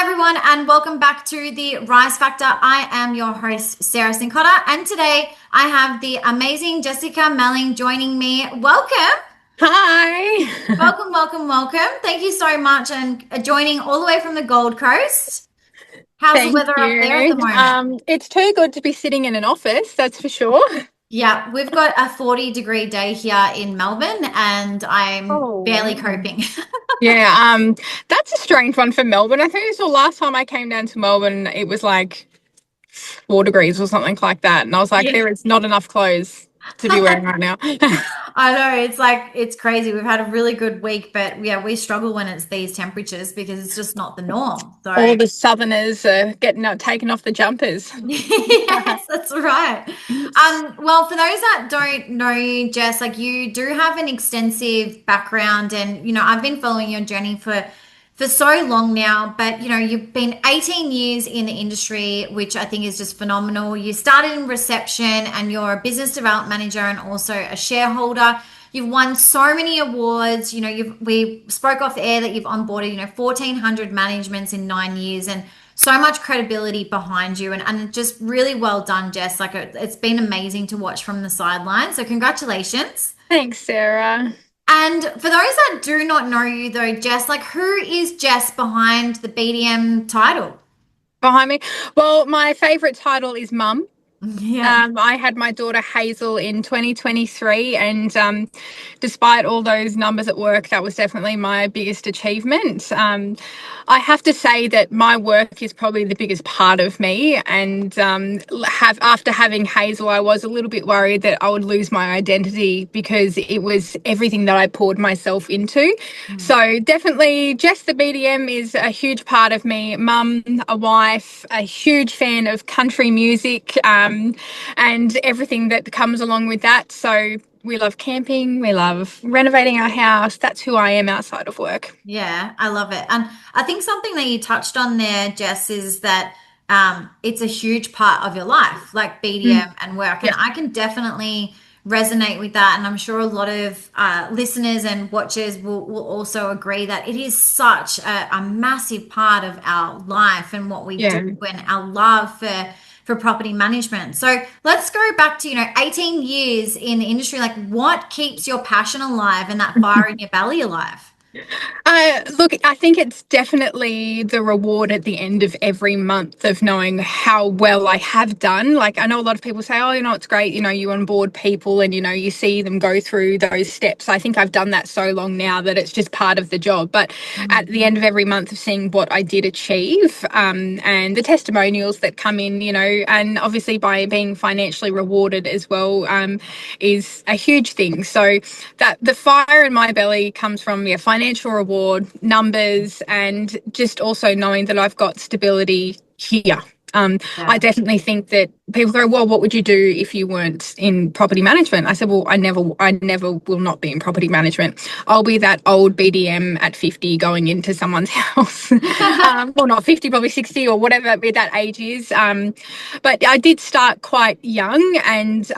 Hi, everyone, and welcome back to the Rise Factor. I am your host, Sarah Cincotta, and today I have the amazing Jessica Melling joining me. Welcome, Hi. welcome, welcome, welcome. Thank you so much, and joining all the way from the Gold Coast. How's the Thank weather up there at the you. moment? It's too good to be sitting in an office, that's for sure. Yeah, we've got a 40-degree day here in Melbourne, and I'm barely Oh. coping. Yeah, that's a strange one for Melbourne. I think it was the last time I came down to Melbourne, it was like 4 degrees or something like that. And I was like, Yeah. there is not enough clothes to be wearing right now. I know it's crazy. We've had a really good week, but yeah, we struggle when it's these temperatures because it's just not the norm. So All the southerners are getting out, taking off the jumpers. yes, that's right. Well, for those that don't know you, Jess, like you do have an extensive background, and I've been following your journey for so long now. But you've been 18 years in the industry, which I think is just phenomenal. You started in reception, and you're a business development manager and also a shareholder. You've won so many awards. We spoke off the air that you've onboarded, 1,400 managements in 9 years, and so much credibility behind you, and just really well done, Jess. Like it's been amazing to watch from the sidelines. So congratulations. Thanks, Sarah. And for those that do not know you though, Jess, like who is Jess behind the BDM title? Behind me. Well, my favorite title is Mum. Yeah. I had my daughter Hazel in 2023, and despite all those numbers at work, that was definitely my biggest achievement. I have to say that my work is probably the biggest part of me, and after having Hazel, I was a little bit worried that I would lose my identity because it was everything that I poured myself into. So definitely, Jess the BDM is a huge part of me. Mum, a wife, a huge fan of country music. And everything that comes along with that. So we love camping, we love renovating our house. That's who I am outside of work. Yeah, I love it. And I think something that you touched on there, Jess, is that it's a huge part of your life, like Mm, BDM and work. And yeah, I can definitely resonate with that. And I'm sure a lot of listeners and watchers will also agree that it is such a massive part of our life and what we do yeah. and our love for property management. So let's go back to, 18 years in the industry. Like what keeps your passion alive and that fire in your belly alive? Look, I think it's definitely the reward at the end of every month of knowing how well I have done. Like, I know a lot of people say, oh, it's great, you onboard people and, you see them go through those steps. I think I've done that so long now that it's just part of the job. But at the end of every month of seeing what I did achieve, and the testimonials that come in, and obviously by being financially rewarded as well, is a huge thing. So that the fire in my belly comes from financial reward, numbers, and just also knowing that I've got stability here. I Yeah. definitely think that people go, well, what would you do if you weren't in property management? I said, well, I never will not be in property management. I'll be that old BDM at 50 going into someone's house. Well, not 50, probably 60 or whatever that age is. But I did start quite young, and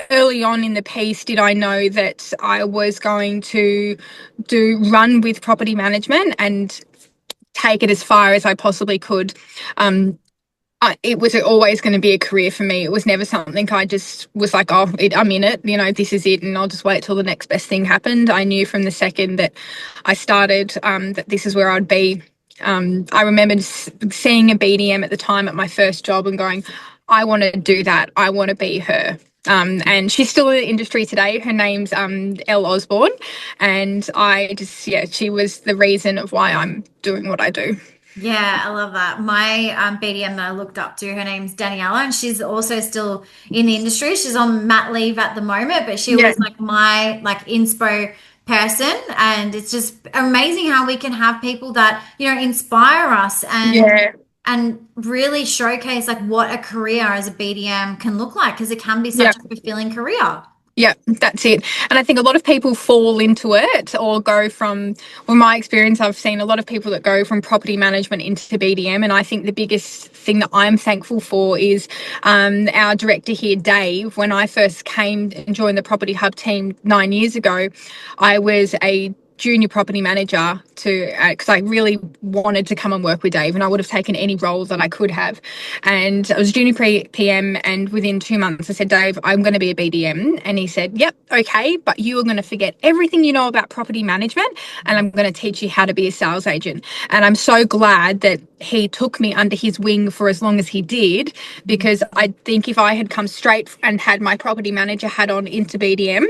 early on in the piece, did I know that I was going to run with property management and take it as far as I possibly could. It was always going to be a career for me. It was never something I just was like, oh, I'm in it, this is it, and I'll just wait till the next best thing happened. I knew from the second that I started that this is where I'd be. I remember seeing a BDM at the time at my first job and going, I want to do that. I want to be her. And she's still in the industry today. Her name's Elle Osborne. And she was the reason of why I'm doing what I do. Yeah, I love that. My BDM that I looked up to, her name's Daniela, and she's also still in the industry. She's on mat leave at the moment, but she Yeah. was like my inspo person, and it's just amazing how we can have people that inspire us Yeah. and really showcase like what a career as a BDM can look like because it can be Yeah. such a fulfilling career. Yeah, that's it. And I think a lot of people fall into it or go from, well, my experience, I've seen a lot of people that go from property management into BDM. And I think the biggest thing that I'm thankful for is our director here, Dave. When I first came and joined the Property Hub team 9 years ago, I was a junior property manager to because I really wanted to come and work with Dave, and I would have taken any role that I could have. And I was a junior PM, and within 2 months I said, Dave, I'm going to be a BDM. And he said, yep, okay, but you are going to forget everything you know about property management, and I'm going to teach you how to be a sales agent. And I'm so glad that he took me under his wing for as long as he did, because I think if I had come straight and had my property manager hat on into BDM,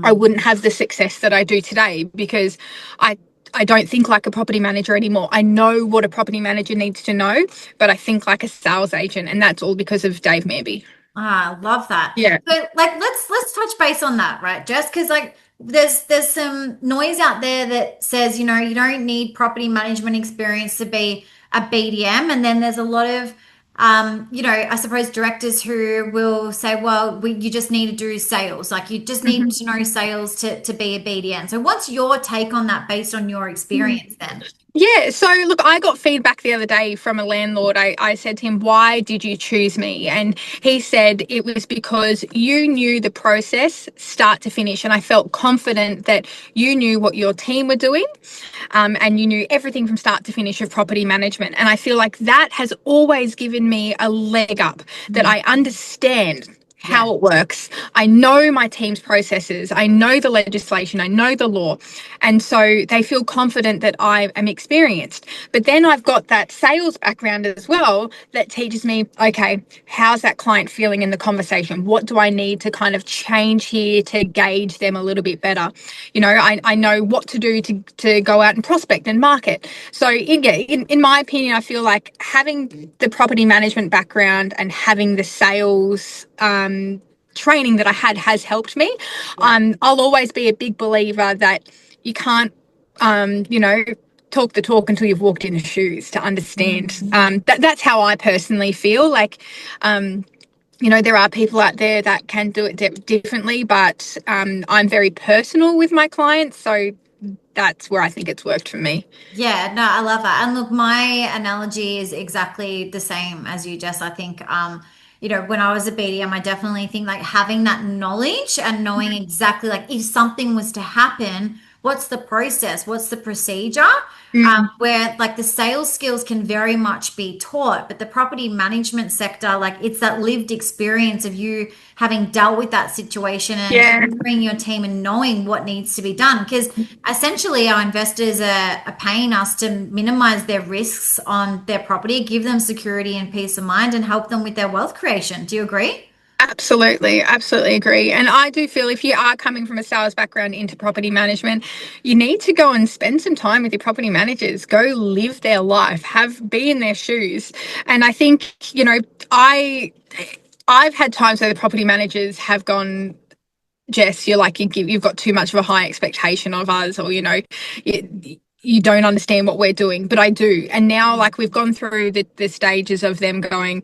I Mm. wouldn't have the success that I do today, because I I don't think like a property manager anymore. I know what a property manager needs to know, but I think like a sales agent, and that's all because of Dave Manby. Ah, I love that. Yeah. So like let's touch base on that, right? Just because like there's some noise out there that says, you don't need property management experience to be a BDM. And then there's a lot of I suppose directors who will say, well, you just need to do sales. Like you just need to know sales to be a BDM. So what's your take on that based on your experience then? Yeah, so look, I got feedback the other day from a landlord. I said to him, why did you choose me? And he said it was because you knew the process start to finish. And I felt confident that you knew what your team were doing, and you knew everything from start to finish of property management. And I feel like that has always given me a leg up, that Mm. I understand Yeah. how it works. I know my team's processes. I know the legislation. I know the law. And so they feel confident that I am experienced. But then I've got that sales background as well that teaches me, okay, how's that client feeling in the conversation? What do I need to kind of change here to gauge them a little bit better? I know what to do to go out and prospect and market. So in my opinion, I feel like having the property management background and having the sales training that I had has helped me. Yeah. I'll always be a big believer that you can't, talk the talk until you've walked in the shoes to understand. Mm. That's how I personally feel. Like, there are people out there that can do it differently, but I'm very personal with my clients, so that's where I think it's worked for me. Yeah, no, I love that. And look, my analogy is exactly the same as you, Jess. I think, when I was a BDM, I definitely think like having that knowledge and knowing exactly like if something was to happen, what's the process? What's the procedure? Mm, Where like the sales skills can very much be taught, but the property management sector, like it's that lived experience of you having dealt with that situation and yeah. mentoring your team and knowing what needs to be done. Because essentially, our investors are paying us to minimize their risks on their property, give them security and peace of mind, and help them with their wealth creation. Do you agree? Absolutely, absolutely agree. And I do feel if you are coming from a sales background into property management, you need to go and spend some time with your property managers, go live their life, be in their shoes. And I think, I've had times where the property managers have gone, Jess, you've got too much of a high expectation of us, or you don't understand what we're doing. But I do. And now, like, we've gone through the stages of them going,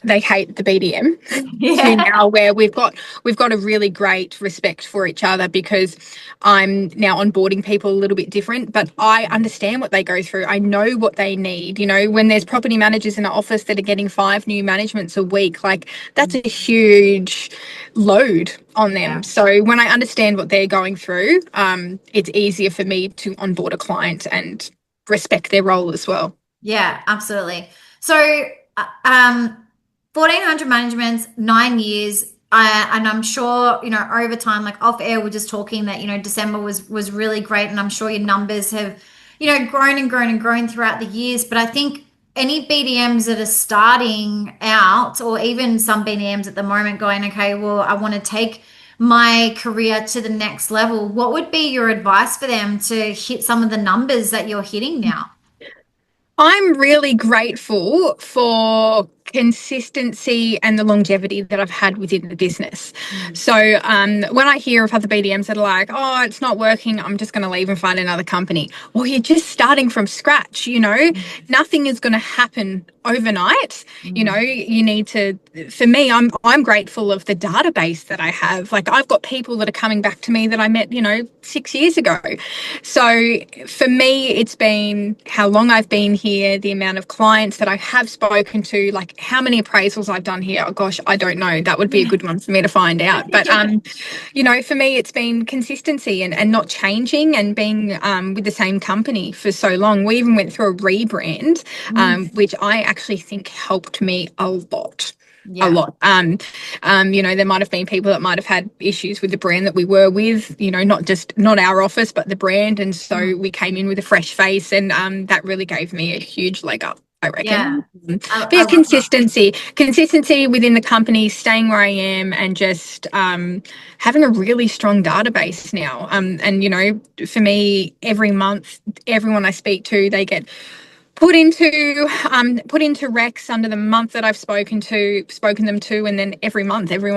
they hate the BDM, to Yeah. now where we've got a really great respect for each other, because I'm now onboarding people a little bit different, but I understand what they go through. I know what they need. When there's property managers in the office that are getting 5 new managements a week, like that's a huge load on them. Yeah. So when I understand what they're going through, it's easier for me to onboard a client and respect their role as well. Yeah, absolutely. So, 1,400 managements, 9 years. And I'm sure, over time, like off air, we're just talking that, December was really great. And I'm sure your numbers have, grown and grown and grown throughout the years. But I think any BDMs that are starting out, or even some BDMs at the moment going, okay, well, I want to take my career to the next level. What would be your advice for them to hit some of the numbers that you're hitting now? I'm really grateful for consistency and the longevity that I've had within the business. Mm. So when I hear of other BDMs that are like, oh, it's not working, I'm just going to leave and find another company. Well, you're just starting from scratch, Mm. nothing is going to happen overnight. You know, Mm. you need to, for me, I'm grateful of the database that I have. Like, I've got people that are coming back to me that I met, 6 years ago. So for me, it's been how long I've been here, the amount of clients that I have spoken to, like how many appraisals I've done here. Oh gosh, I don't know. That would be a Yeah. good one for me to find out. But Yeah. for me, it's been consistency and not changing and being with the same company for so long. We even went through a rebrand, Mm. which I actually think helped me a lot. A Yeah. lot. There might have been people that might have had issues with the brand that we were with, not our office, but the brand. And so Mm. we came in with a fresh face, and that really gave me a huge leg up, I Yeah. reckon. But I yeah, love that. consistency within the company, staying where I am, and just having a really strong database now. For me, every month, everyone I speak to, they get put into recs under the month that I've spoken them to, and then every month, every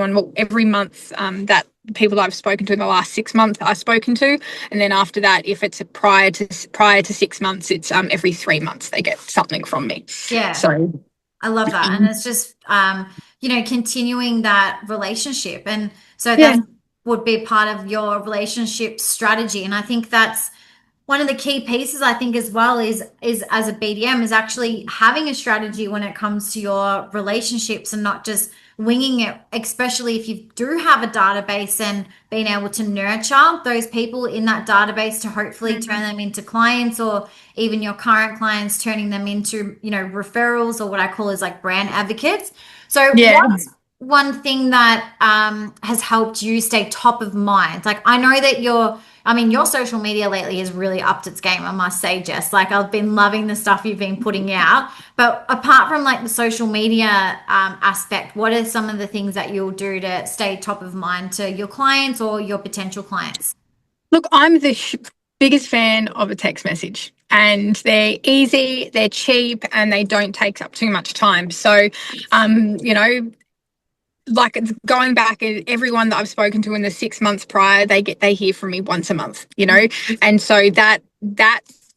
month that people that I've spoken to in the last 6 months I've spoken to, and then after that, if it's prior to 6 months, it's every 3 months they get something from me. Yeah. So I love that. And it's just, continuing that relationship. And so yeah, that would be part of your relationship strategy. And I think that's one of the key pieces, I think, as well, is as a BDM, is actually having a strategy when it comes to your relationships and not just winging it, especially if you do have a database, and being able to nurture those people in that database to hopefully turn them into clients, or even your current clients turning them into, referrals, or what I call is like brand advocates. So yeah. what's one thing that has helped you stay top of mind? Like, I know that your social media lately has really upped its game, I must say, Jess. Like, I've been loving the stuff you've been putting out. But apart from like the social media aspect, what are some of the things that you'll do to stay top of mind to your clients or your potential clients? Look, I'm the biggest fan of a text message, and they're easy, they're cheap, and they don't take up too much time. So, um, you know, like, it's going back, everyone that I've spoken to in the 6 months prior, they hear from me once a month, and so that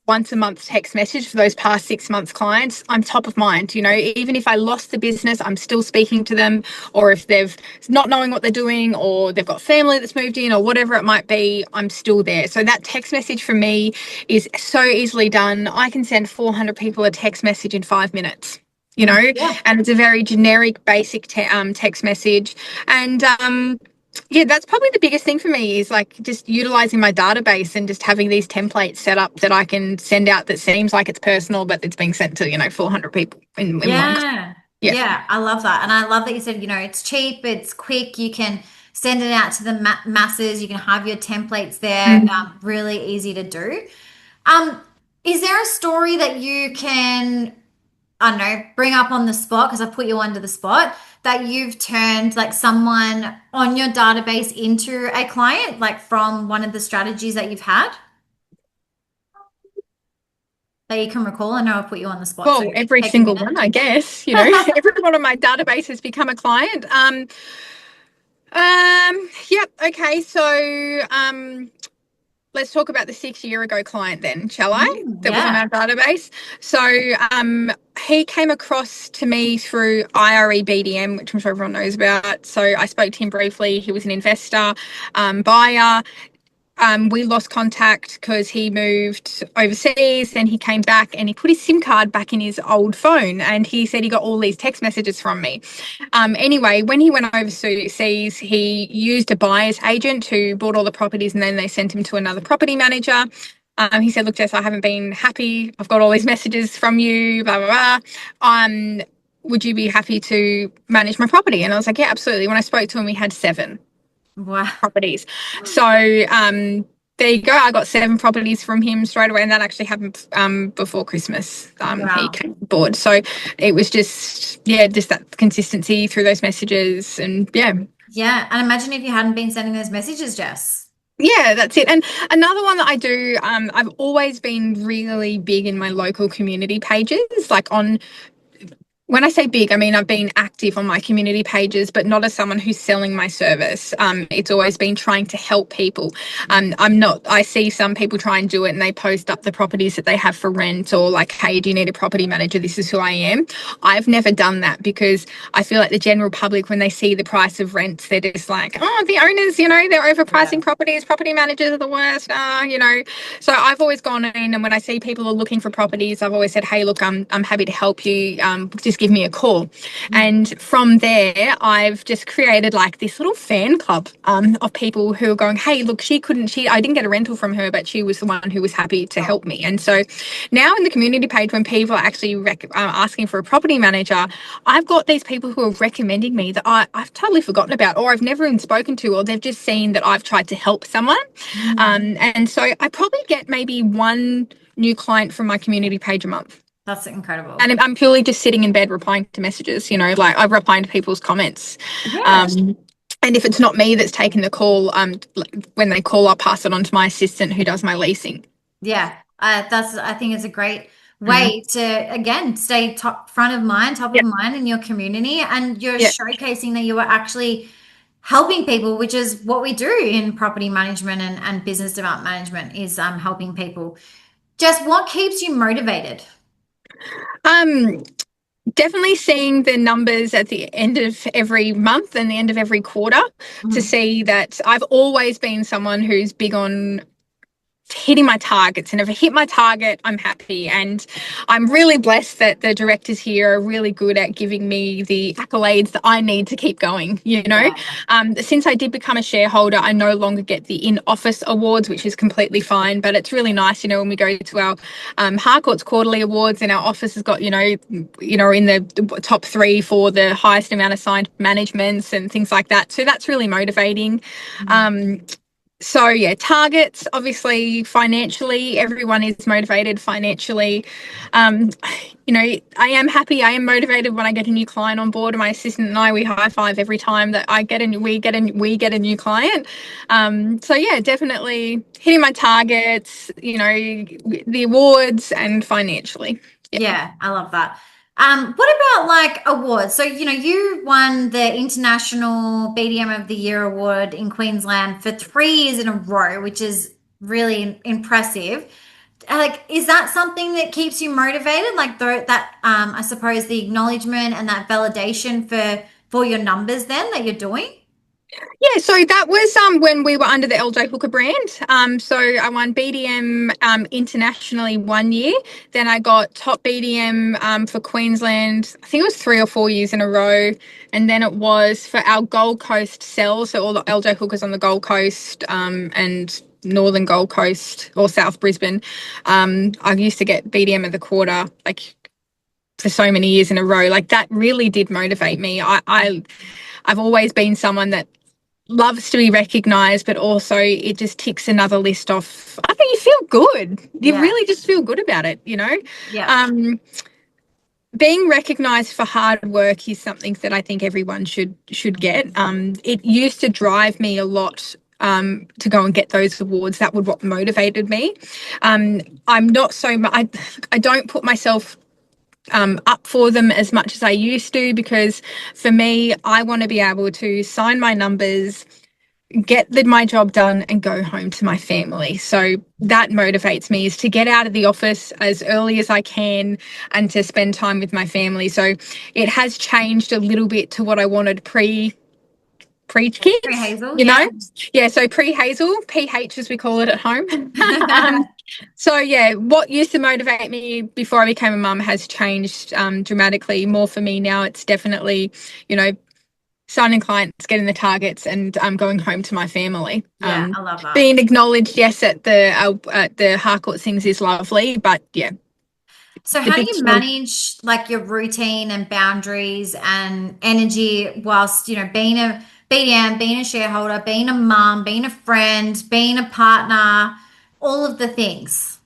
once a month text message for those past 6 months clients, I'm top of mind. Even if I lost the business, I'm still speaking to them, or if they've not knowing what they're doing, or they've got family that's moved in, or whatever it might be, I'm still there. So that text message for me is so easily done. I can send 400 people a text message in 5 minutes, Yeah. and it's a very generic, basic text message. And yeah, that's probably the biggest thing for me, is like just utilizing my database and just having these templates set up that I can send out, that seems like it's personal, but it's being sent to, 400 people in one. Yeah. Yeah. Yeah. I love that. And I love that you said, it's cheap, it's quick, you can send it out to the masses, you can have your templates there, Mm. really easy to do. Um, is there a story that you can, I don't know, bring up on the spot, because I put you under the spot, that you've turned like someone on your database into a client, like from one of the strategies that you've had that you can recall? I know I put you on the spot, so Well, every take a single minute. one, I guess, everyone on my database has become a client. Yep. Okay. So, let's talk about the 6 year ago client then, shall I? That was on Yeah. our database. So he came across to me through IRE BDM, which I'm sure everyone knows about. So I spoke to him briefly. He was an investor, buyer. We lost contact because he moved overseas, and he came back and he put his SIM card back in his old phone, and he said he got all these text messages from me. Anyway, when he went overseas, he used a buyer's agent who bought all the properties, and then they sent him to another property manager. He said, "Look, Jess, I haven't been happy. I've got all these messages from you, blah, blah, blah. Would you be happy to manage my property?" And I was like, "Yeah, absolutely." When I spoke to him, we had 7 Wow. properties. So there you go. I got 7 properties from him straight away, and that actually happened before Christmas. He Wow. came aboard, so it was just just that consistency through those messages, and Yeah. And imagine if you hadn't been sending those messages, Jess. that's it. And another one that I do, I've always been really big in my local community pages, like on When I say big, I mean I've been active on my community pages, but not as someone who's selling my service. It's always been trying to help people. I'm not. I see some people try and do it, and they post up the properties that they have for rent, or like, "Hey, do you need a property manager? This is who I am." I've never done that because I feel like the general public, when they see the price of rents, they're just like, "Oh, the owners, they're Yeah. overpricing properties. Property managers are the worst." So I've always gone in, and when I see people are looking for properties, I've always said, "Hey, look, I'm happy to help you. Just give me a call." Mm. And from there, I've just created like this little fan club of people who are going, "Hey, look, I didn't get a rental from her, but she was the one who was happy to help me." And so now in the community page, when people are actually asking for a property manager, I've got these people who are recommending me that I've totally forgotten about, or I've never even spoken to, or they've just seen that I've tried to help someone. Mm. And so I probably get maybe one new client from my community page a month. That's incredible. And I'm purely just sitting in bed replying to messages, like I reply to people's comments. Yeah. Um, and if it's not me that's taking the call, when they call, I'll pass it on to my assistant who does my leasing. Yeah, I think it's a great Mm. way to again stay top of Yep. mind in your community, and you're Yep. showcasing that you are actually helping people, which is what we do in property management and business development management is helping people. Just what keeps you motivated? Um, Definitely seeing the numbers at the end of every month and the end of every quarter to Mhm. see that I've always been someone who's big on hitting my targets, and if I hit my target, I'm happy. And I'm really blessed that the directors here are really good at giving me the accolades that I need to keep going. Yeah. Since I did become a shareholder, I no longer get the in-office awards, which is completely fine, but it's really nice, when we go to our Harcourt's quarterly awards, and our office has got, in the top three for the highest amount of signed managements and things like that. So that's really motivating. Mhm. um, so yeah, targets, obviously, financially, everyone is motivated financially. Um, I am happy, I am motivated when I get a new client on board. My assistant and I, we high five every time that we get a new client. So yeah, definitely hitting my targets, the awards, and financially. Yeah. Yeah, I love that. What about like awards? So, you won the International BDM of the Year award in Queensland for 3 years in a row, which is really impressive. Like, is that something that keeps you motivated? Like that, I suppose the acknowledgement and that validation for your numbers then that you're doing? Yeah, so that was when we were under the LJ Hooker brand. So I won BDM internationally 1 year. Then I got top BDM for Queensland. I think it was 3 or 4 years in a row. And then it was for our Gold Coast sell. So all the LJ Hookers on the Gold Coast and Northern Gold Coast or South Brisbane. I used to get BDM of the quarter, like, for so many years in a row. Like, that really did motivate me. I've always been someone that loves to be recognized, but also it just ticks another list off. I think you feel good. You Yeah. really just feel good about it. Yeah. Um, Being recognized for hard work is something that I think everyone should get. It used to drive me a lot to go and get those awards. That would what motivated me. I'm not so much. I don't put myself up for them as much as I used to, because for me, I want to be able to sign my numbers, my job done, and go home to my family. So that motivates me, is to get out of the office as early as I can and to spend time with my family. So it has changed a little bit to what I wanted pre Free kids, Hazel. Yeah. Yeah, so pre Hazel, PH as we call it at home. So yeah, what used to motivate me before I became a mum has changed dramatically. More for me now, it's definitely, you know, signing clients, getting the targets, and going home to my family. Yeah, I love that. Being acknowledged, yes, at the Harcourt things is lovely, but yeah, So the how do big you sort of manage like your routine and boundaries and energy whilst, being a BDM, being a shareholder, being a mom, being a friend, being a partner, all of the things?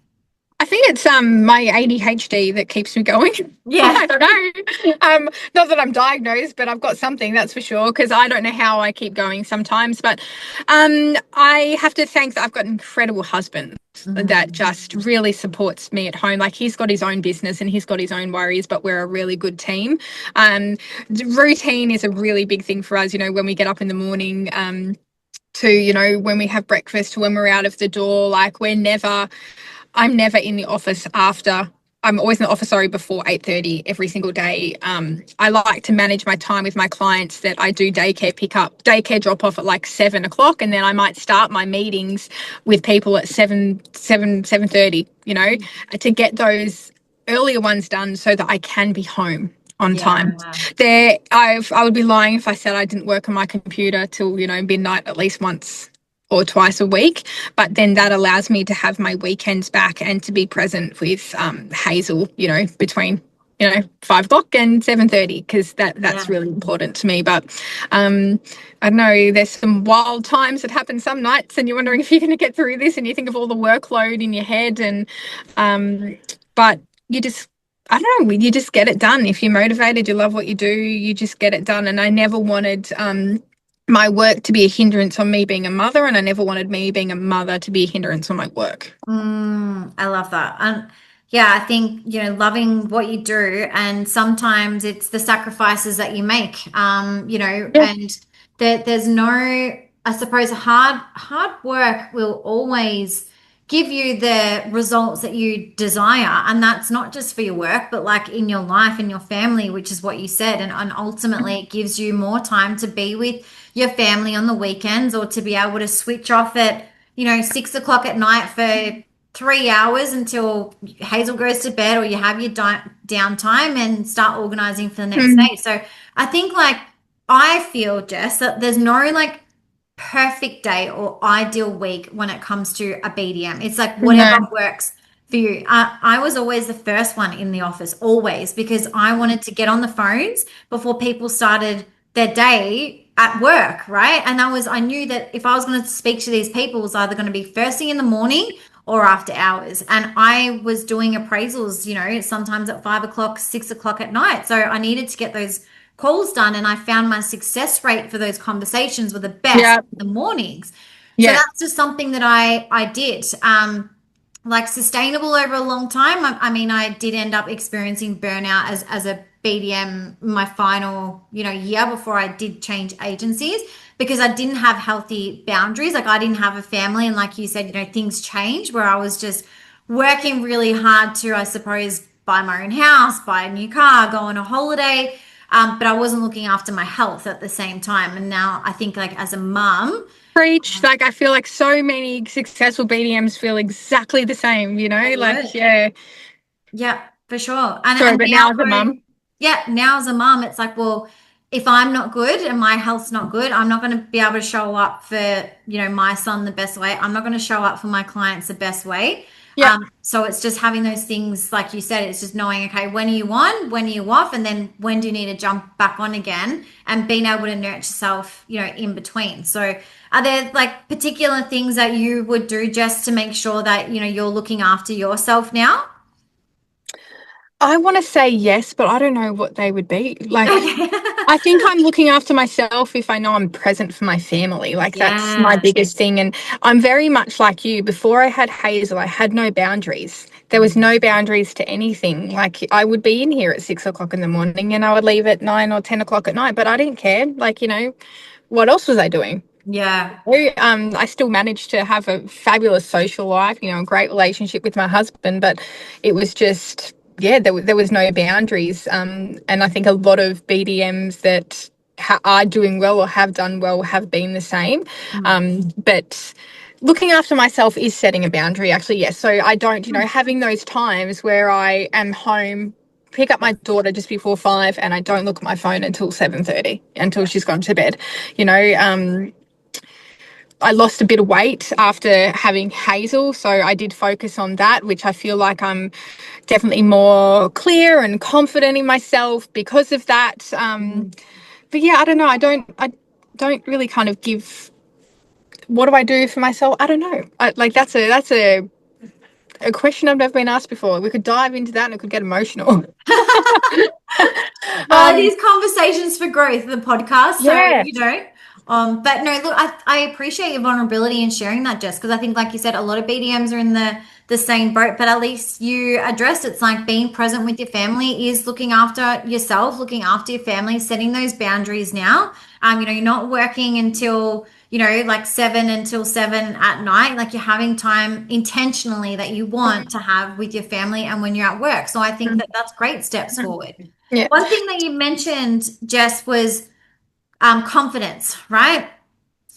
I think it's my ADHD that keeps me going. Yeah. I don't know. Not that I'm diagnosed, but I've got something, that's for sure, because I don't know how I keep going sometimes. But I have to thank that I've got an incredible husband that Mm. just really supports me at home. Like, he's got his own business and he's got his own worries, but we're a really good team. Um, Routine is a really big thing for us. When we get up in the morning, to when we have breakfast, to when we're out of the door, like, I'm never in the office after. I'm always in the office, sorry, before 8:30 every single day. I like to manage my time with my clients, that I do daycare drop off at like 7 o'clock, and then I might start my meetings with people at 7:30. To get those earlier ones done so that I can be home on time. Yeah. I would be lying if I said I didn't work on my computer till midnight at least once or twice a week. But then that allows me to have my weekends back and to be present with Hazel, between 5 o'clock and 7:30, because that's Yeah. really important to me. But I don't know, there's some wild times that happen some nights, and you're wondering if you're going to get through this, and you think of all the workload in your head, and but you just, I don't know, you just get it done. If you're motivated, you love what you do, you just get it done. And I never wanted my work to be a hindrance on me being a mother, and I never wanted me being a mother to be a hindrance on my work. I love that. And yeah, I think, loving what you do, and sometimes it's the sacrifices that you make, Yeah. and there's no, I suppose, hard work will always give you the results that you desire. And that's not just for your work, but like in your life and your family, which is what you said. And ultimately, it gives you more time to be with your family on the weekends, or to be able to switch off at 6 o'clock at night for 3 hours until Hazel goes to bed, or you have your downtime and start organizing for the next Mm, day. So I think, like, I feel, Jess, that there's no like perfect day or ideal week when it comes to a BDM. It's like whatever no. works for you. I was always the first one in the office, always, because I wanted to get on the phones before people started their day at work, right? And I knew that if I was going to speak to these people, it was either going to be first thing in the morning or after hours. And I was doing appraisals, sometimes at 5 o'clock, 6 o'clock at night. So I needed to get those calls done, and I found my success rate for those conversations were the best Yeah. in the mornings. So Yeah. that's just something that I did. Like, sustainable over a long time. I mean, I did end up experiencing burnout as a BDM my final, year before I did change agencies, because I didn't have healthy boundaries. Like, I didn't have a family, and like you said, things changed where I was just working really hard to, I suppose, buy my own house, buy a new car, go on a holiday. But I wasn't looking after my health at the same time. And now I think, like, as a mum, Preach. Like, I feel like so many successful BDMs feel exactly the same, they like, would. yeah. Yeah, for sure. And Sorry, and but now now as a though, mum, yeah, now as a mum, it's like, well, if I'm not good and my health's not good, I'm not going to be able to show up for, my son the best way. I'm not going to show up for my clients the best way. yeah. So it's just having those things, like you said, it's just knowing, okay, when are you on, when are you off, and then when do you need to jump back on again, and being able to nurture yourself, in between. So are there like particular things that you would do just to make sure that, you're looking after yourself now? I want to say yes, but I don't know what they would be. Like, Okay. I think I'm looking after myself if I know I'm present for my family. Like, that's my Yeah. biggest thing. And I'm very much like you. Before I had Hazel, I had no boundaries. There was no boundaries to anything. Like, I would be in here at 6 o'clock in the morning and I would leave at 9 or 10 o'clock at night, but I didn't care. Like, what else was I doing? Yeah. I still managed to have a fabulous social life, a great relationship with my husband, but it was just, yeah, there was no boundaries. And I think a lot of BDMs that are doing well or have done well have been the same. Mm. But looking after myself is setting a boundary, actually, yes. So I don't, Mm. having those times where I am home, pick up my Yeah. daughter just before 5, and I don't look at my phone until 7:30, until Yeah. she's gone to bed. I lost a bit of weight after having Hazel, so I did focus on that, which I feel like I'm definitely more clear and confident in myself because of that. Mm. But yeah, I don't know. I don't really kind of give. What do I do for myself? I don't know. Like, that's a a question I've never been asked before. We could dive into that and it could get emotional. Well, it is conversations for growth, the podcast. So, Yeah. but no, look, I appreciate your vulnerability in sharing that, Jess, because I think, like you said, a lot of BDMs are in the same boat, but at least you addressed it's like being present with your family is looking after yourself, looking after your family, setting those boundaries now. You're not working until, like 7 at night. Like you're having time intentionally that you want to have with your family and when you're at work. So I think that that's great steps forward. Yeah. One thing that you mentioned, Jess, was confidence, right?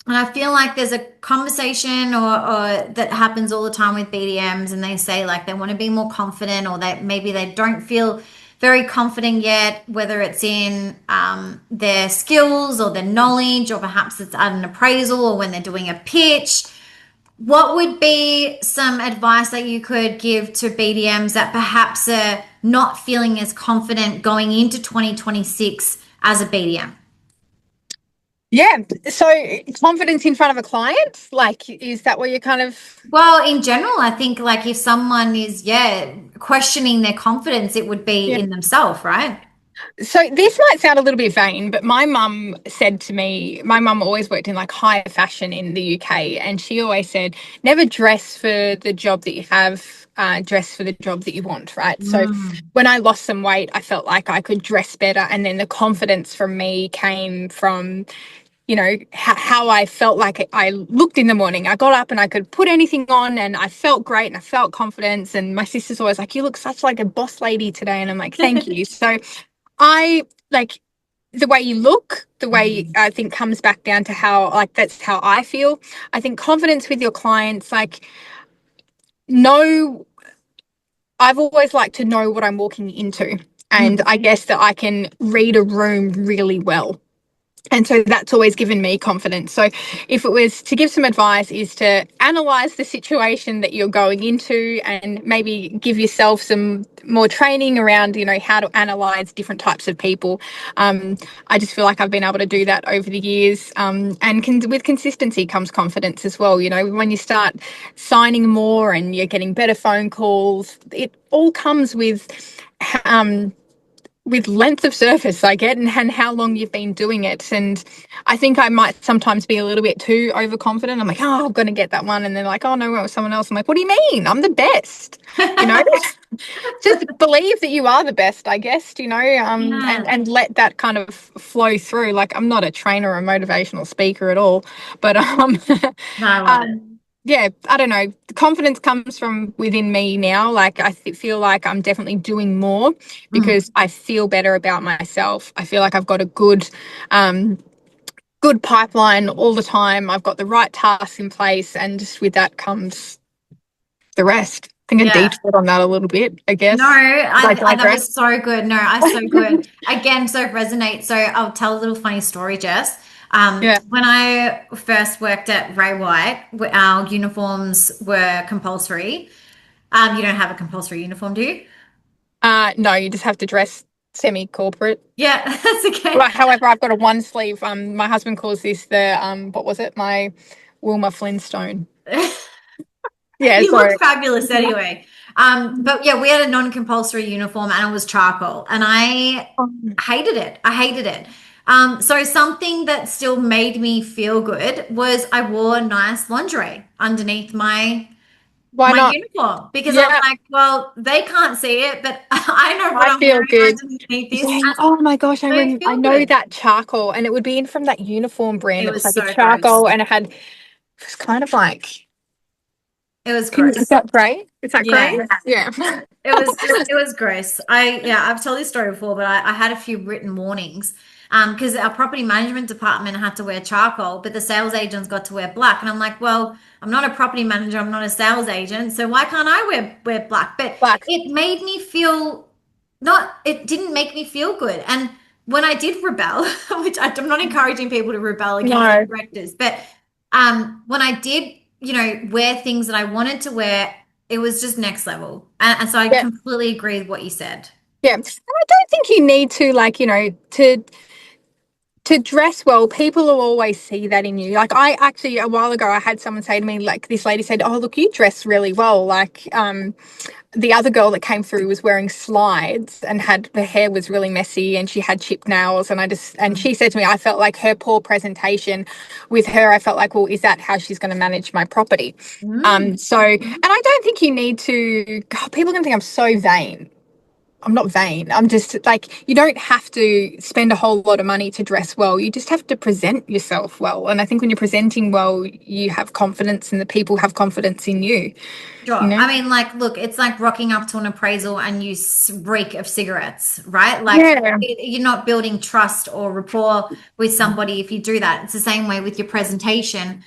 And I feel like there's a conversation or that happens all the time with BDMs, and they say like they want to be more confident, or that maybe they don't feel very confident yet, whether it's in their skills or their knowledge, or perhaps it's at an appraisal or when they're doing a pitch. What would be some advice that you could give to BDMs that perhaps are not feeling as confident going into 2026 as a BDM? Yeah. So confidence in front of a client, like, is that what you're kind of? Well, in general, I think like if someone is, questioning their confidence, it would be Yeah. in themselves, right? So this might sound a little bit vain, but my mum said to me, my mum always worked in like higher fashion in the UK, and she always said, never dress for the job that you have, dress for the job that you want, right? So Mm. when I lost some weight, I felt like I could dress better, and then the confidence from me came from how I felt like I looked in the morning. I got up and I could put anything on and I felt great and I felt confidence. And my sister's always like, you look such like a boss lady today. And I'm like, thank you. So I like the way you look, the way Mm. I think comes back down to how, like, that's how I feel. I think confidence with your clients, like, know, I've always liked to know what I'm walking into. And Mm. I guess that I can read a room really well. And so that's always given me confidence. So if it was to give some advice, is to analyze the situation that you're going into and maybe give yourself some more training around, how to analyze different types of people. I just feel like I've been able to do that over the years. With consistency comes confidence as well. When you start signing more and you're getting better phone calls, it all comes with length of service, I get, and how long you've been doing it. And I think I might sometimes be a little bit too overconfident. I'm like, oh, I'm going to get that one. And then like, oh, no, it was someone else. I'm like, what do you mean? I'm the best. You know, just believe that you are the best, I guess, Yeah. and let that kind of flow through. Like, I'm not a trainer or a motivational speaker at all, but No, I love it. yeah, I don't know. The confidence comes from within me now. Like, I feel like I'm definitely doing more Mm. because I feel better about myself. I feel like I've got a um, good pipeline all the time. I've got the right tasks in place, and just with that comes the rest. I think I Yeah. detoured on that a little bit, I No, guess. I I that digress. was so good. No, I so good. Again, so resonate. So I'll tell a little funny story, Jess. Yeah. When I first worked at Ray White, our uniforms were compulsory. You don't have a compulsory uniform, do you? No, you just have to dress semi-corporate. Yeah, that's okay. Well, however, I've got a one sleeve. My husband calls this the what was it? My Wilma Flintstone. Yeah, You sorry. look fabulous anyway. But yeah, we had a non-compulsory uniform and it was charcoal, and I Um, hated it. I hated it. So something that still made me feel good was I wore nice lingerie underneath my Why not? uniform, because I'm Yeah, like, well, they can't see it, but I know what I I'm feel wearing good. underneath this, Yeah. and Oh my gosh, they I feel know good. that charcoal, and it would be in from that uniform brand. It It was was like a so gross. charcoal, and it was kind of like. It was Is gross. that great? Is that great? Yeah. Yeah. It was gross. I've told this story before, but I had a few written warnings. Because our property management department had to wear charcoal, but the sales agents got to wear black. And I'm like, well, I'm not a property manager, I'm not a sales agent, so why can't I wear black? But Black. it made me feel not, it didn't make me feel good. And when I did rebel, which I'm not encouraging people to rebel against their No. directors, but when I did, wear things that I wanted to wear, it was just next level. And so I Yeah. completely agree with what you said. Yeah. And I don't think you need to, like, to to dress well, people will always see that in you. Like I actually a while ago I had someone say to me, like this lady said, "Oh, look, you dress really well." Like the other girl that came through was wearing slides and had the hair was really messy and she had chipped nails, and she said to me, I felt like her poor presentation with her, I felt like, well, is that how she's going to manage my property? Mm. And I don't think you need to, God, people are going to think I'm so vain. I'm not vain. I'm just like, you don't have to spend a whole lot of money to dress well. You just have to present yourself well. And I think when you're presenting well, you have confidence and the people have confidence in you, you Sure. know? I mean, like, look, it's like rocking up to an appraisal and you reek of cigarettes, right? Like, Yeah. you're not building trust or rapport with somebody if you do that. It's the same way with your presentation.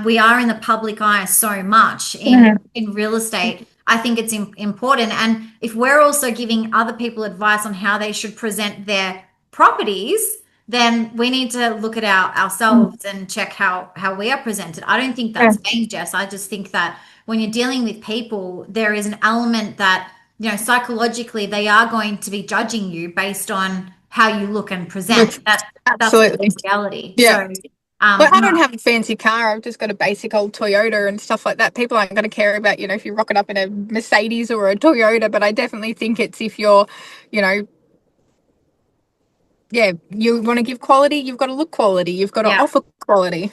We are in the public eye so much Mm. in real estate. I think it's important. And if we're also giving other people advice on how they should present their properties, then we need to look at ourselves and check how we are presented. I don't think Yeah. that's vain, Jess. I just think that when you're dealing with people, there is an element that, psychologically they are going to be judging you based on how you look and present. Which That's the absolutely. reality. Yeah. So, Well, I no, don't have a fancy car. I've just got a basic old Toyota and stuff like that. People aren't going to care about, if you're rocking up in a Mercedes or a Toyota, but I definitely think it's if you're, you know, yeah, you want to give quality, you've got to look quality, you've got to yeah, offer quality.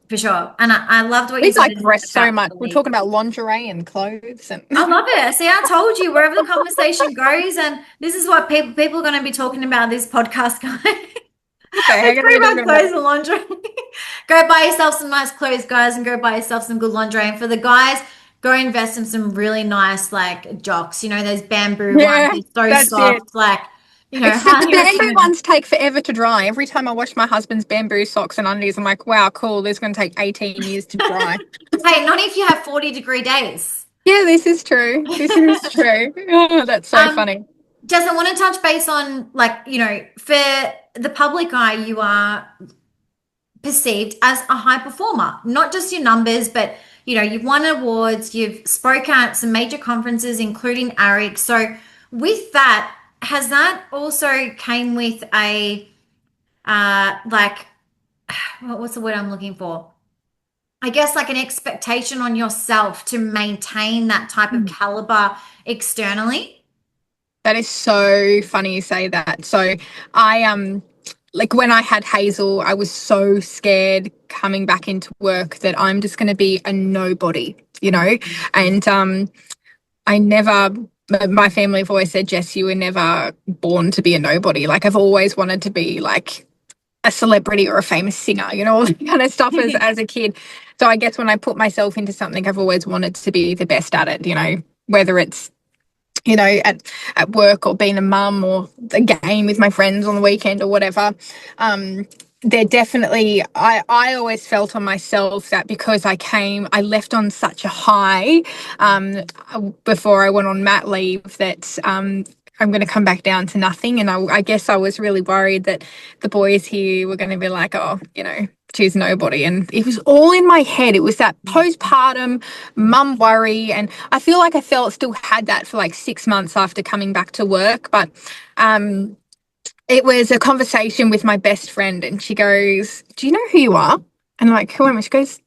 for sure. And I loved what you We said like dress so about much. We're quality. talking about lingerie and clothes and I love it. See, I told you wherever the conversation goes, and this is what people are going to be talking about this podcast, guys. what the heck Let's are talk we about talking about? clothes and laundry. Go buy yourself some nice clothes, guys, and go buy yourself some good laundry. And for the guys, go invest in some really nice like jocks. You know, those bamboo ones. Yeah, They're so that's it. soft. Like, Except the highly bamboo recommend. ones take forever to dry. Every time I wash my husband's bamboo socks and undies, I'm like, wow, cool. This is going to take 18 years to dry. Hey, not if you have 40-degree days. Yeah, this is true. This is true. Oh, that's so um, funny. Jess, I want to touch base on like, for the public eye, you are perceived as a high performer, not just your numbers, but you've won awards, you've spoke at some major conferences, including ARIC. So with that, has that also came with a like what's the word I'm looking for? I guess like an expectation on yourself to maintain that type of caliber externally. That is so funny you say that. So I like when I had Hazel, I was so scared coming back into work that I'm just going to be a nobody, And I never my family have always said, Jess, you were never born to be a nobody. Like I've always wanted to be like a celebrity or a famous singer, all that kind of stuff as a kid. So I guess when I put myself into something, I've always wanted to be the best at it, whether it's at work or being a mum or a game with my friends on the weekend or whatever. They're definitely, I always felt on myself that because I left on such a high before I went on mat leave that I'm going to come back down to nothing. And I guess I was really worried that the boys here were going to be like, oh, she's nobody. And it was all in my head. It was that postpartum mum worry. And I feel like I still had that for like 6 months after coming back to work. But it was a conversation with my best friend, and she goes, do you know who you are? And I'm like, who am I? She goes,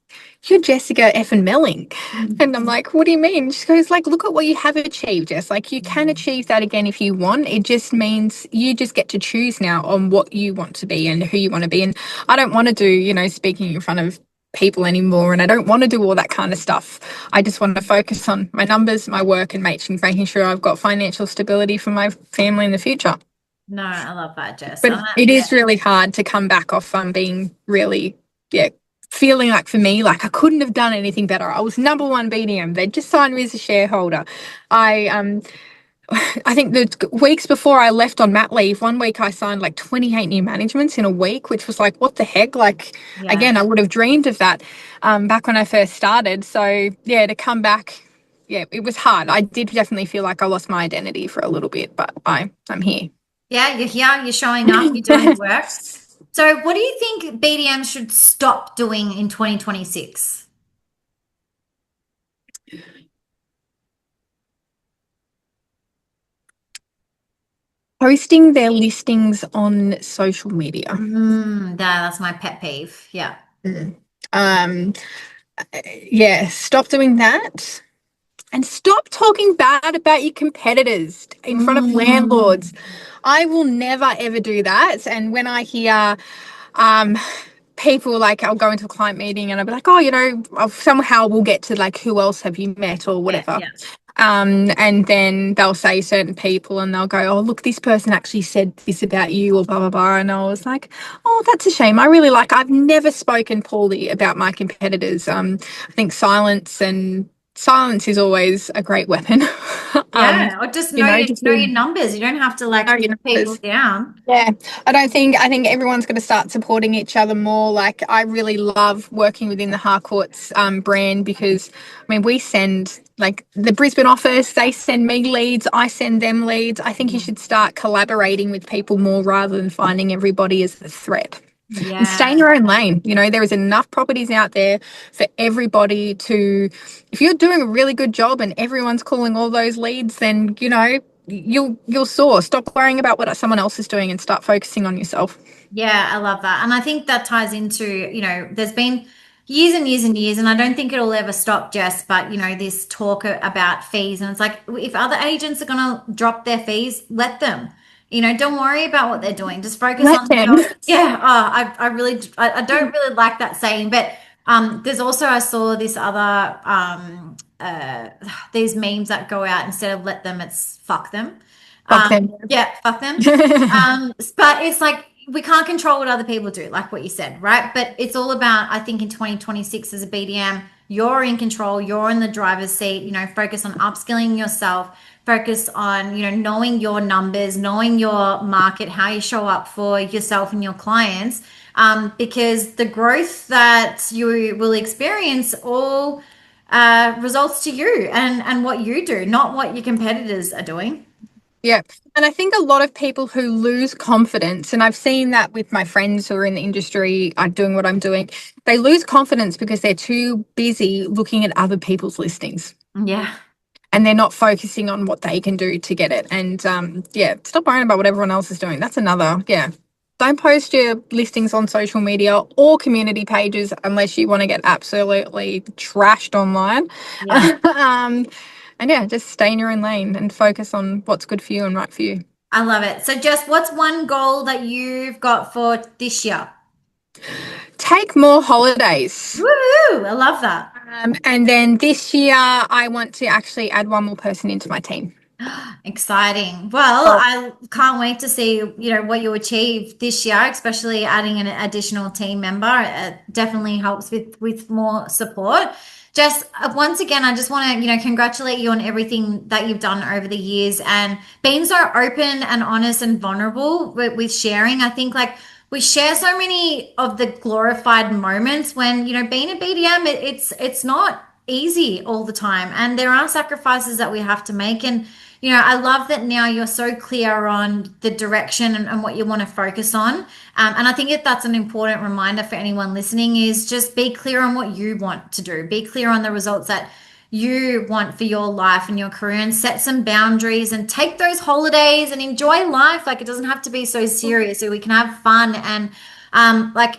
you're Jessica effing Melling. And I'm like, what do you mean? She goes, like, look at what you have achieved, Jess. Like, you can achieve that again if you want. It just means you just get to choose now on what you want to be and who you want to be. And I don't want to do, speaking in front of people anymore. And I don't want to do all that kind of stuff. I just want to focus on my numbers, my work, and making sure I've got financial stability for my family in the future. No, I love that, Jess. But it is really hard to come back off being really, yeah, feeling like for me, like I couldn't have done anything better. I was number one BDM. They just signed me as a shareholder. I I think the weeks before I left on mat leave, one week I signed like 28 new managements in a week, which was like, what the heck? Like, Yeah. again, I would have dreamed of that back when I first started. So, yeah, to come back, yeah, it was hard. I did definitely feel like I lost my identity for a little bit, but I'm here. Yeah, you're here, you're showing up, you're doing the work. So, what do you think BDM should stop doing in 2026? posting their listings on social media. That's my pet peeve. Yeah. Mm. Um, yeah, stop doing that. And stop talking bad about your competitors in front of landlords. Mm. I will never ever do that. And when I hear um, people like, I'll go into a client meeting and I'll be like, oh, somehow we'll get to like, who else have you met or Yeah, whatever. yeah. And then they'll say certain people and they'll go, oh, look, this person actually said this about you or blah, blah, blah. And I was like, oh, that's a shame. I've never spoken poorly about my competitors. I think silence is always a great weapon. um, Yeah, or just just know your numbers. You don't have to like know put your people numbers. down. Yeah, I think everyone's going to start supporting each other more. Like I really love working within the Harcourts brand because I mean we send like the Brisbane office, they send me leads, I send them leads. I think you should start collaborating with people more rather than finding everybody as a threat. And stay in Yeah. your own lane. There is enough properties out there for everybody to, if you're doing a really good job and everyone's calling all those leads, then, you'll soar. Stop worrying about what someone else is doing and start focusing on yourself. Yeah, I love that. And I think that ties into, there's been years and years and years, and I don't think it'll ever stop, Jess, but, this talk about fees. And it's like, if other agents are going to drop their fees, let them. Don't worry about what they're doing. Just focus Let on them. your, yeah. I really, I don't really like that saying, but there's also, I saw this other, these memes that go out instead of let them, it's fuck them. Fuck them. Yeah, fuck them. But it's like we can't control what other people do, like what you said, right? But it's all about, I think in 2026 as a BDM, you're in control, you're in the driver's seat, focus on upskilling yourself, focus on, knowing your numbers, knowing your market, how you show up for yourself and your clients. Because the growth that you will experience all results to you and what you do, not what your competitors are doing. Yeah. And I think a lot of people who lose confidence, and I've seen that with my friends who are in the industry, are doing what I'm doing, they lose confidence because they're too busy looking at other people's listings Yeah. and they're not focusing on what they can do to get it. And yeah, stop worrying about what everyone else is doing. That's another, yeah. Don't post your listings on social media or community pages unless you want to get absolutely trashed online. Yeah. um, and yeah, just stay in your own lane and focus on what's good for you and right for you. I love it. So, Jess, what's one goal that you've got for this year? Take more holidays. Woohoo! I love that. And then this year, I want to actually add one more person into my team. Exciting. Well, Oh, I can't wait to see, what you achieve this year, especially adding an additional team member. It definitely helps with more support. Jess, once again, I just want to, congratulate you on everything that you've done over the years and being so open and honest and vulnerable with sharing. I think like we share so many of the glorified moments when, being a BDM, it's not easy all the time. And there are sacrifices that we have to make. And, I love that now you're so clear on the direction and what you want to focus on. And I think that's an important reminder for anyone listening is just be clear on what you want to do. Be clear on the results that you want for your life and your career and set some boundaries and take those holidays and enjoy life. Like it doesn't have to be so serious so we can have fun and like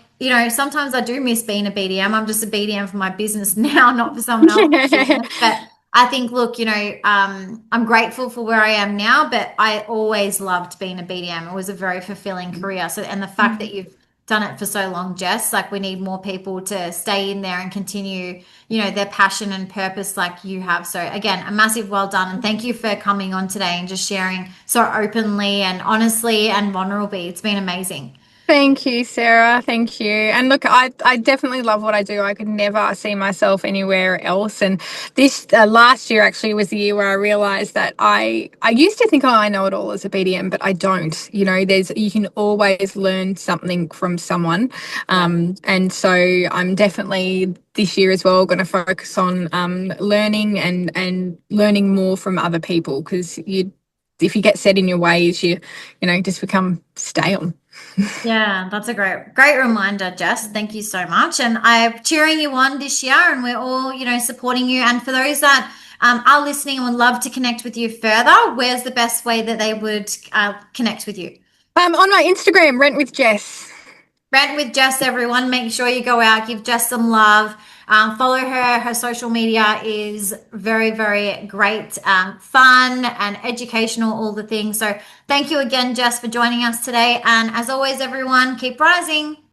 sometimes I do miss being a BDM. I'm just a BDM for my business now, not for someone else's yeah. business. But I think, look, I'm grateful for where I am now, but I always loved being a BDM. It was a very fulfilling career. So, and the fact that you've done it for so long, Jess, like we need more people to stay in there and continue, their passion and purpose like you have. So, again, a massive well done. And thank you for coming on today and just sharing so openly and honestly and vulnerably. It's been amazing. Thank you, Sarah. Thank you. And look, I definitely love what I do. I could never see myself anywhere else. And this last year actually was the year where I realized that I used to think, oh, I know it all as a BDM, but I don't. You can always learn something from someone. Yeah. And so I'm definitely this year as well going to focus on learning and learning more from other people because if you get set in your ways, you just become stale. Yeah, that's a great reminder, Jess. Thank you so much. And I'm cheering you on this year and we're all, supporting you. And for those that are listening and would love to connect with you further, where's the best way that they would connect with you? On my Instagram, Rent with Jess. Rant with Jess, everyone. Make sure you go out, give Jess some love. Follow her. Her social media is very, very great, fun and educational, all the things. So, thank you again, Jess, for joining us today. And as always, everyone, keep rising.